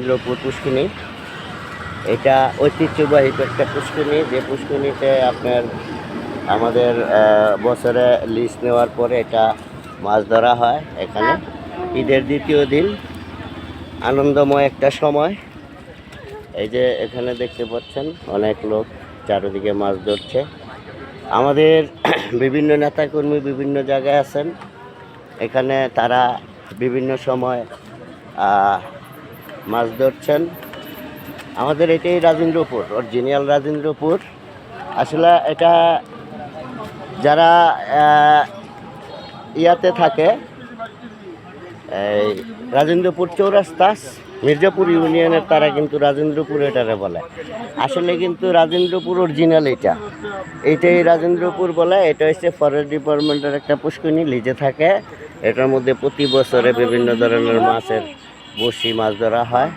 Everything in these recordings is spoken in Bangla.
রাজেন্দ্রপুর পুষ্করিণী। এটা ঐতিহ্যবাহী একটা পুষ্করিণী, যে পুষ্করিণীতে আপনার আমাদের বছরে লিজ নেওয়ার পরে এটা মাছ ধরা হয়। এখানে ঈদের দ্বিতীয় দিন আনন্দময় একটা সময়। এই যে এখানে দেখতে পাচ্ছেন অনেক লোক চারিদিকে মাছ ধরছে। আমাদের বিভিন্ন নেতাকর্মী বিভিন্ন জায়গায় আছেন, এখানে তারা বিভিন্ন সময় মাছ ধরছেন। আমাদের এটাই রাজেন্দ্রপুর, অরিজিনাল রাজেন্দ্রপুর। আসলে এটা যারা ইয়াতে থাকে, এই রাজেন্দ্রপুর চৌরাস্তা মির্জাপুর ইউনিয়নের, তারা কিন্তু রাজেন্দ্রপুর এটারে বলে। আসলে কিন্তু রাজেন্দ্রপুর অরিজিনাল এইটাই রাজেন্দ্রপুর বলে। এটা হচ্ছে ফরেস্ট ডিপার্টমেন্টের একটা পুষ্করিণী, লিজে থাকে। এটার মধ্যে প্রতি বছরে বিভিন্ন ধরনের মাছের বড়শি মাছ ধরা হয়।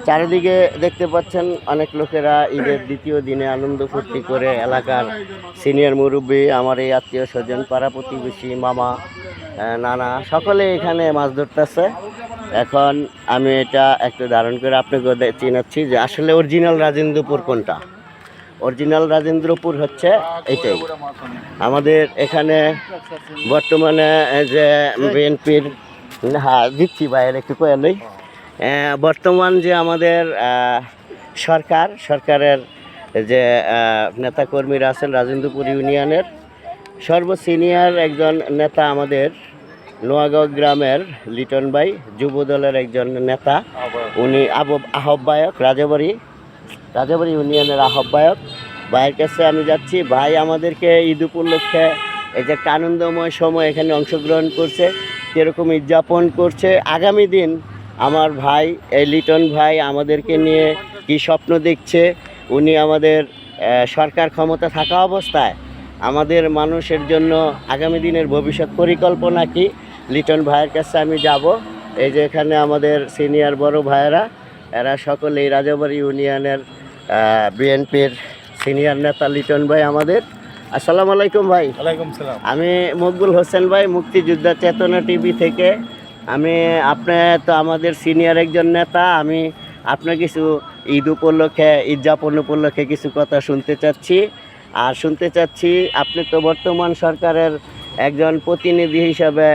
চারিদিকে দেখতে পাচ্ছেন অনেক লোকেরা ঈদের দ্বিতীয় দিনে আনন্দ ফুর্তি করে, এলাকার সিনিয়র মুরব্বী, আমার এই আত্মীয় স্বজন, পাড়া প্রতিবেশী, মামা, নানা, সকলে এখানে মাছ ধরতেছে। এখন আমি এটা একটু ধারণ করে আপনাকে চিনাচ্ছি যে আসলে অরিজিনাল রাজেন্দ্রপুর কোনটা। অরিজিনাল রাজেন্দ্রপুর হচ্ছে এটাই। আমাদের এখানে বর্তমানে যে বিএনপির, হ্যাঁ দিচ্ছি ভাইয়ের একটু কয়ালই, বর্তমান যে আমাদের সরকারের যে নেতাকর্মীরা আছেন রাজেন্দ্রপুর ইউনিয়নের, সর্বসিনিয়র একজন নেতা আমাদের নোয়াগাঁও গ্রামের লিটন ভাই, যুবদলের একজন নেতা। উনি আহ্বায়ক, রাজাবাড়ি ইউনিয়নের আহ্বায়ক। ভাইয়ের কাছে আমি যাচ্ছি। ভাই আমাদেরকে ঈদ উপলক্ষে এই যে একটা আনন্দময় সময় এখানে অংশগ্রহণ করছে, কীরকম উদযাপন করছে। আগামী দিন আমার ভাই এই লিটন ভাই আমাদেরকে নিয়ে কি স্বপ্ন দেখছে, উনি আমাদের সরকার ক্ষমতা থাকা অবস্থায় আমাদের মানুষের জন্য আগামী দিনের ভবিষ্যৎ পরিকল্পনা কি, লিটন ভাইয়ের কাছে আমি যাব। এই যে এখানে আমাদের সিনিয়র বড় ভাইয়েরা, এরা সকলেই রাজাবাড়ি ইউনিয়নের বিএনপির সিনিয়র নেতা লিটন ভাই আমাদের। আসসালামু আলাইকুম ভাই। ওয়ালাইকুম সালাম। আমি মকবুল হোসেন ভাই, মুক্তিযোদ্ধা চেতনা টিভি থেকে। আপনি তো আমাদের সিনিয়র একজন নেতা, আমি আপনার কিছু ঈদ উপলক্ষে, উদযাপন উপলক্ষে কিছু কথা শুনতে চাচ্ছি। আর শুনতে চাচ্ছি, আপনি তো বর্তমান সরকারের একজন প্রতিনিধি হিসাবে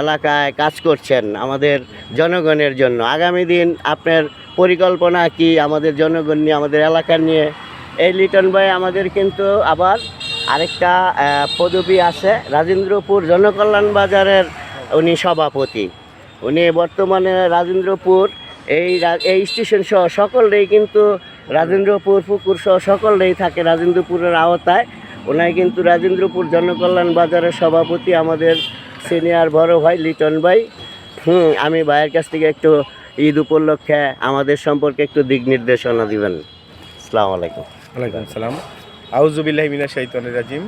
এলাকায় কাজ করছেন আমাদের জনগণের জন্য। আগামী দিন আপনার পরিকল্পনা কি আমাদের জনগণ নিয়ে, আমাদের এলাকা নিয়ে? এই লিটন ভাই আমাদের কিন্তু আবার আরেকটা পদবি আছে, রাজেন্দ্রপুর জনকল্যাণ বাজারের উনি সভাপতি। উনি বর্তমানে রাজেন্দ্রপুর এই স্টেশন সহ সকলেই কিন্তু রাজেন্দ্রপুর পুকুর সহ সকলেই থাকে রাজেন্দ্রপুরের আওতায়। ওনাই কিন্তু রাজেন্দ্রপুর জনকল্যাণ বাজারের সভাপতি, আমাদের সিনিয়র বড় ভাই লিটন ভাই। আমি ভাইয়ের কাছ থেকে একটু ঈদ উপলক্ষে আমাদের সম্পর্কে একটু দিক নির্দেশনা দিবেন। আসসালামু আলাইকুম। ওয়ালাইকুম সালাম। আউযু বিল্লাহি মিনাশ শাইতানির রাজিম।